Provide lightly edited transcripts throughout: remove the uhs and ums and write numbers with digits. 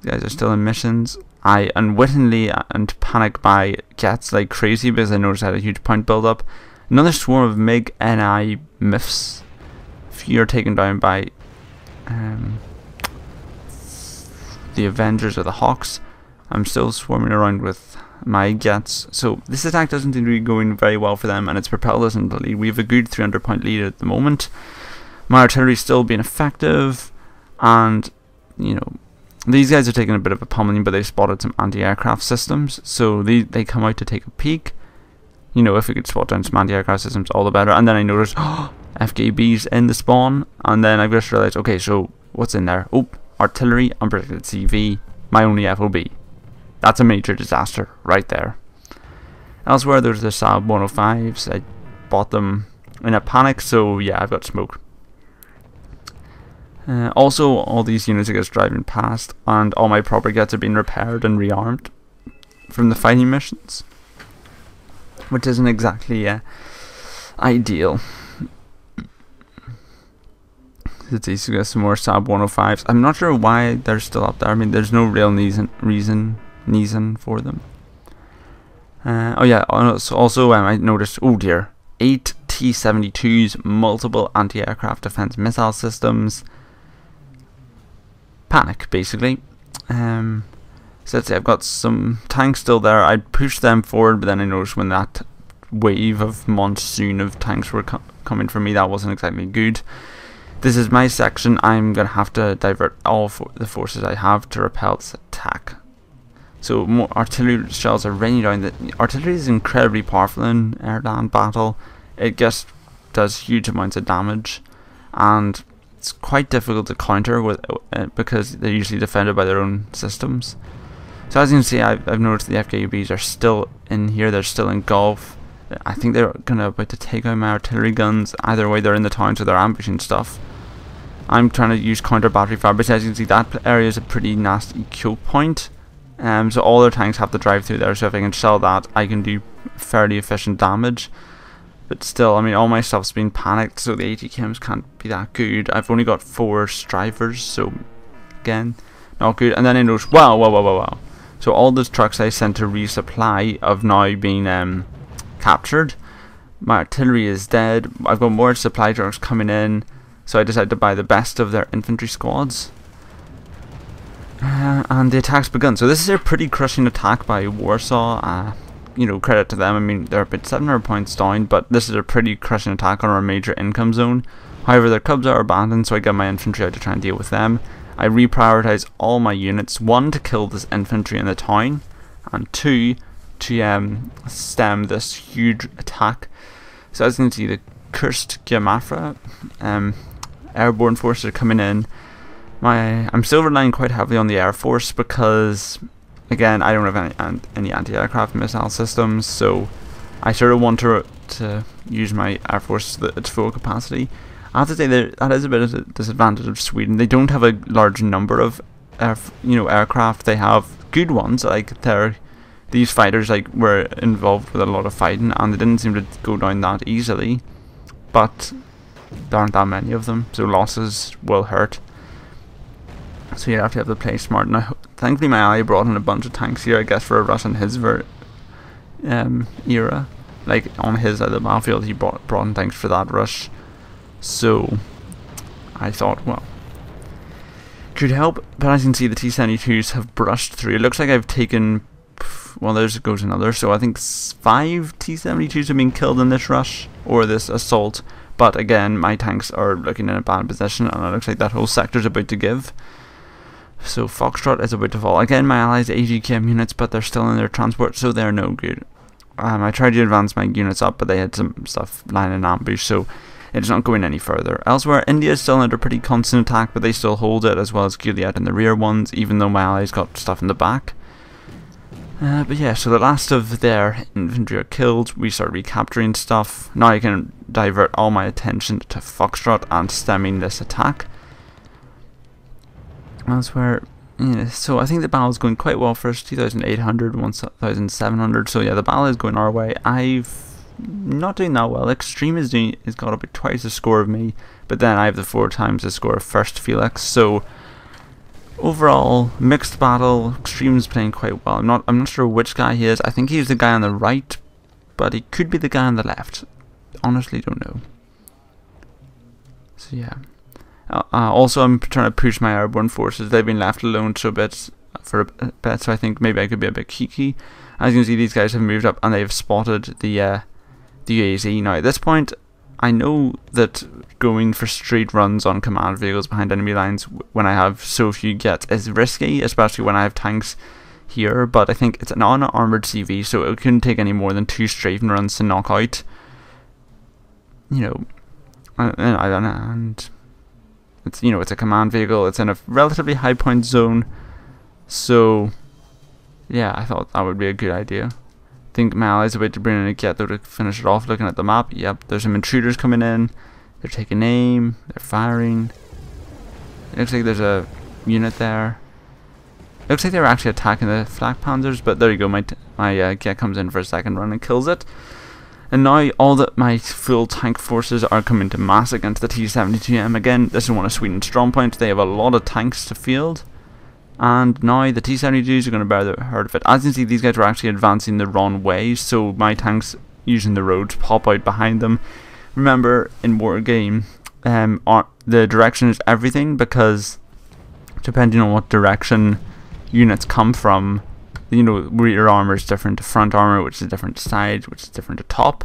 The guys are still in missions. I unwittingly and panic buy jets like crazy because I noticed I had a huge point build up. Another swarm of MiG NI MIFs. If you're taken down by the Avengers or the Hawks, I'm still swarming around with my jets. So this attack doesn't seem to be going very well for them, and it's propelled us into the lead. We have a good 300 point lead at the moment. My artillery's still being effective, and you know, these guys are taking a bit of a pummeling, but they've spotted some anti-aircraft systems, so they come out to take a peek. You know, if we could spot down some anti-aircraft systems, all the better. And then I noticed, FKB's in the spawn, and then I just realized, okay, so what's in there? Oh, artillery, unprotected CV, my only FOB. That's a major disaster right there. Elsewhere, there's the Saab 105s. I bought them in a panic, so yeah, I've got smoke. Also, all these units are just driving past, and all my proper jets are being repaired and rearmed from the fighting missions, which isn't exactly ideal. Let's see, so we got some more Saab 105s. I'm not sure why they're still up there. I mean, there's no real reason for them. Oh yeah, also I noticed, oh dear, 8 T-72s, multiple anti-aircraft defense missile systems. Panic, basically. So let's say I've got some tanks still there. I'd push them forward, but then I noticed when that wave of monsoon of tanks were coming for me, that wasn't exactly good. This is my section. I'm going to have to divert all the forces I have to repel this attack. So more artillery shells are raining down. The artillery is incredibly powerful in air-land battle. It just does huge amounts of damage, and it's quite difficult to counter with because they're usually defended by their own systems. So as you can see, I've noticed the FKUBs are still in here. They're still in Gulf. I think they're about to take out my artillery guns. Either way, they're in the town, so they're ambushing stuff. I'm trying to use counter battery fire, but as you can see, that area is a pretty nasty choke point. So all their tanks have to drive through there. So if I can shell that, I can do fairly efficient damage. But still, I mean, all my stuff's been panicked, so the ATKMs can't be that good. I've only got 4 strivers, so again, not good. And then I noticed, wow. So all those trucks I sent to resupply have now been captured. My artillery is dead. I've got more supply trucks coming in, so I decided to buy the best of their infantry squads. And the attack's begun. So this is a pretty crushing attack by Warsaw. You know, credit to them. I mean, they're about 700 points down, but this is a pretty crushing attack on our major income zone. However, their cubs are abandoned, so I get my infantry out to try and deal with them. I reprioritize all my units. 1, to kill this infantry in the town, and 2, to stem this huge attack. So as you can see, the cursed Giamafra airborne forces are coming in. I'm still relying quite heavily on the Air Force because, again, I don't have any anti-aircraft missile systems, so I sort of want to use my Air Force to its full capacity. I have to say that is a bit of a disadvantage of Sweden. They don't have a large number of aircraft. They have good ones, like these fighters were involved with a lot of fighting, and they didn't seem to go down that easily. But there aren't that many of them, so losses will hurt. So you have to play smart. Now, thankfully, my ally brought in a bunch of tanks here, I guess, for a rush in his era. Like, on his side of the battlefield, he brought in tanks for that rush. So, I thought, well, could help. But as you can see, the T-72s have brushed through. It looks like I've taken, well, there goes another. So I think 5 T-72s have been killed in this rush, or this assault. But again, my tanks are looking in a bad position, and it looks like that whole sector's about to give. So Foxtrot is about to fall. Again, my allies are AGKM units, but they're still in their transport, so they're no good. I tried to advance my units up, but they had some stuff lying in ambush, so it's not going any further. Elsewhere, India is still under pretty constant attack, but they still hold it, as well as Gilead in the rear ones, even though my allies got stuff in the back. But yeah, so the last of their infantry are killed. We start recapturing stuff. Now I can divert all my attention to Foxtrot and stemming this attack. Elsewhere, yeah, so I think the battle is going quite well for us. 2,800, 1,700. So yeah, the battle is going our way. I've not doing that well. Extreme is got about twice the score of me, but then I have the 4 times the score of First Felix. So overall, mixed battle. Extreme's playing quite well. I'm not sure which guy he is. I think he's the guy on the right, but he could be the guy on the left. Honestly, don't know. So yeah. Also, I'm trying to push my airborne forces. They've been left alone for a bit, so I think maybe I could be a bit cheeky. As you can see, these guys have moved up and they've spotted the UAZ. Now at this point, I know that going for straight runs on command vehicles behind enemy lines when I have so few gets is risky, especially when I have tanks here, but I think it's an unarmoured CV, so it couldn't take any more than 2 strafing runs to knock out, you know, and it's, you know, it's a command vehicle, it's in a relatively high point zone, so yeah, I thought that would be a good idea. I think my allies are about to bring in a get though to finish it off. Looking at the map, yep, there's some intruders coming in, they're taking aim, they're firing. It looks like there's a unit there. It looks like they were actually attacking the flak panzers, but there you go, my get comes in for a second run and kills it. And now all that my full tank forces are coming to mass against the T-72M. Again, this is one of Sweden's strong points. They have a lot of tanks to field. And now the T-72s are going to bear the hurt of it. As you can see, these guys were actually advancing the wrong way, so my tanks using the roads pop out behind them. Remember, in Wargame, the direction is everything, because depending on what direction units come from, you know, rear armor is different to front armor, which is different to side, which is different to top.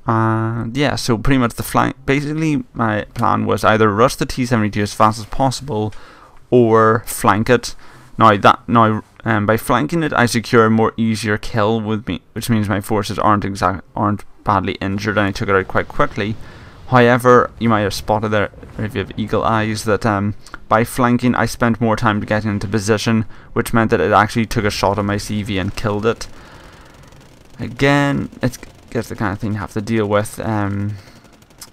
Yeah, so pretty much the flank. Basically, my plan was either rush the T-72 as fast as possible, or flank it. Now by flanking it, I secure a more easier kill with me, which means my forces aren't badly injured, and I took it out quite quickly. However, you might have spotted there, if you have eagle eyes, that by flanking I spent more time getting into position, which meant that it actually took a shot at my CV and killed it. Again, it's the kind of thing you have to deal with. One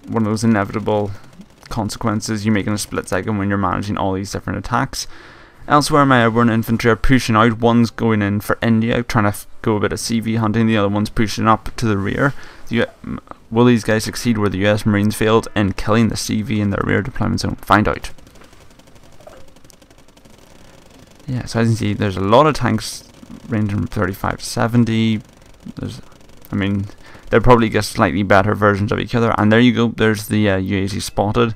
of those inevitable consequences you make in a split second when you're managing all these different attacks. Elsewhere, my airborne infantry are pushing out. One's going in for India, trying to go a bit of CV hunting. The other one's pushing up to the rear. Will these guys succeed where the US Marines failed in killing the CV in their rear deployment zone? Find out. Yeah, so as you can see, there's a lot of tanks ranging from 35 to 70. They're probably just slightly better versions of each other. And there you go, there's the UAZ spotted.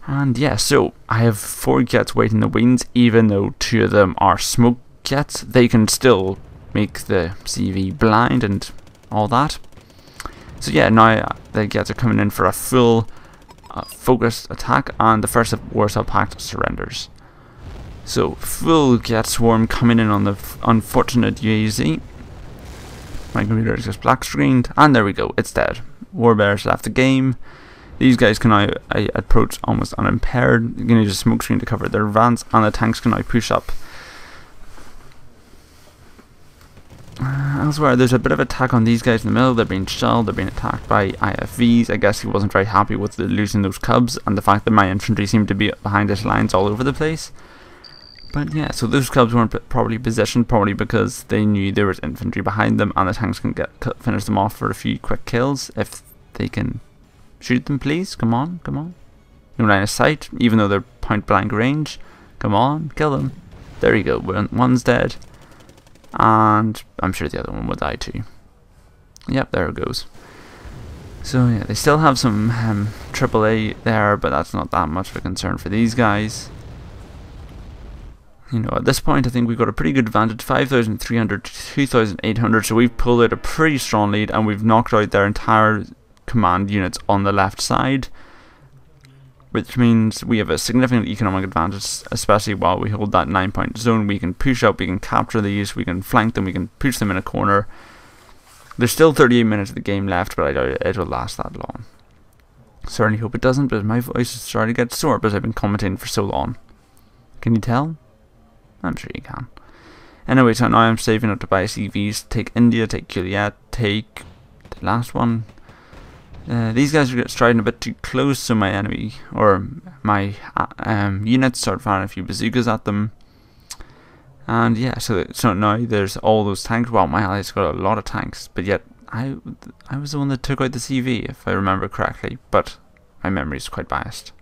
And yeah, so I have 4 jets waiting in the wings, even though 2 of them are smoke jets. They can still make the CV blind and all that. So yeah, now the jets are coming in for a full focused attack, and the first of Warsaw Pact surrenders. So full jet swarm coming in on the unfortunate UAZ. My computer is just black screened, and there we go, it's dead. Warbears left the game. These guys can now approach almost unimpaired. You can use a smoke screen to cover their advance, and the tanks can now push up. Elsewhere, there's a bit of attack on these guys in the middle. They're being shelled, they're being attacked by IFVs. I guess he wasn't very happy with losing those cubs, and the fact that my infantry seemed to be behind his lines all over the place. But yeah, so those cubs weren't properly positioned, probably because they knew there was infantry behind them, and the tanks can finish them off for a few quick kills if they can shoot them, please. Come on, come on. No line of sight, even though they're point blank range. Come on, kill them. There you go. One's dead, and I'm sure the other one will die too. Yep, there it goes. So yeah, they still have some AAA there, but that's not that much of a concern for these guys. You know, at this point I think we've got a pretty good advantage, 5,300 to 2,800, so we've pulled out a pretty strong lead, and we've knocked out their entire command units on the left side, which means we have a significant economic advantage, especially while we hold that 9-point zone. We can push up, we can capture these, we can flank them, we can push them in a corner. There's still 38 minutes of the game left, but I doubt it will last that long. Certainly hope it doesn't, but my voice is starting to get sore because I've been commentating for so long. Can you tell? I'm sure you can. Anyway, so now I'm saving up to buy CVs. Take India, take Juliet, take the last one. These guys are striding a bit too close, so my enemy, or my units start firing a few bazookas at them. And yeah, so now there's all those tanks. Well, my allies got a lot of tanks, but yet I was the one that took out the CV, if I remember correctly, but my memory is quite biased.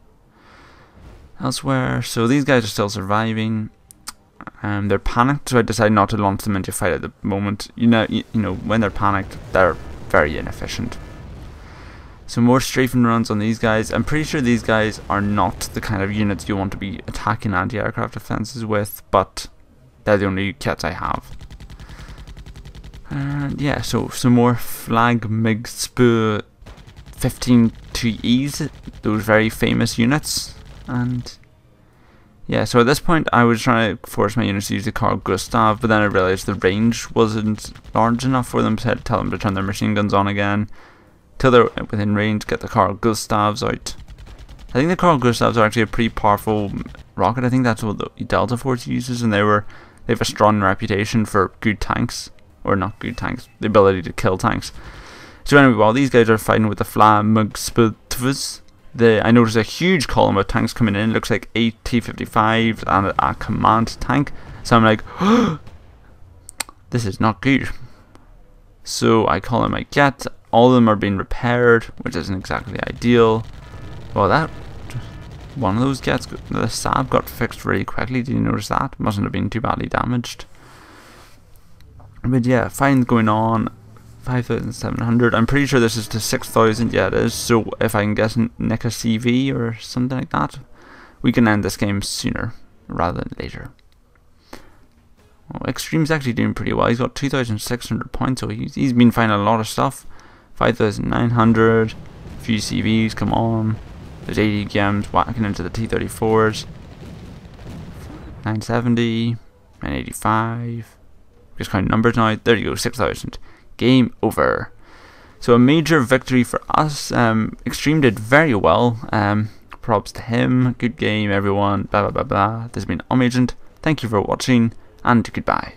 Elsewhere, so these guys are still surviving. They're panicked, so I decided not to launch them into a fight at the moment. You know, when they're panicked, they're very inefficient. Some more strafing runs on these guys. I'm pretty sure these guys are not the kind of units you want to be attacking anti-aircraft defenses with, but they're the only kits I have. And yeah, so some more Flag MiG Spu 15-2Es, those very famous units. And yeah, so at this point I was trying to force my units to use the Carl Gustav, but then I realised the range wasn't large enough for them, so I had to tell them to turn their machine guns on again. Till they're within range, get the Carl Gustavs out. I think the Carl Gustavs are actually a pretty powerful rocket. I think that's what the Delta Force uses, and they have a strong reputation for good tanks. Or not good tanks, the ability to kill tanks. So anyway, while these guys are fighting with the Flag MiG Spu 2Es, I noticed a huge column of tanks coming in. It looks like 8 T-55s and a command tank. So I'm like, this is not good. So I call in my jet. All of them are being repaired, which isn't exactly ideal. Well, that one of those jets, the Saab, got fixed really quickly. Did you notice that? Mustn't have been too badly damaged. But yeah, fighting going on. 5,700. I'm pretty sure this is to 6,000. Yeah, it is. So if I can get nick a CV or something like that, we can end this game sooner rather than later. Well, Extreme's actually doing pretty well. He's got 2,600 points, so he's been finding a lot of stuff. 5,900. A few CVs, come on. There's 80 gems whacking into the T-34s. 970. 985. Just counting numbers now. There you go, 6,000. Game over. So a major victory for us. Extreme did very well. Props to him. Good game, everyone. Blah blah blah blah. This has been Omagent. Thank you for watching, and goodbye.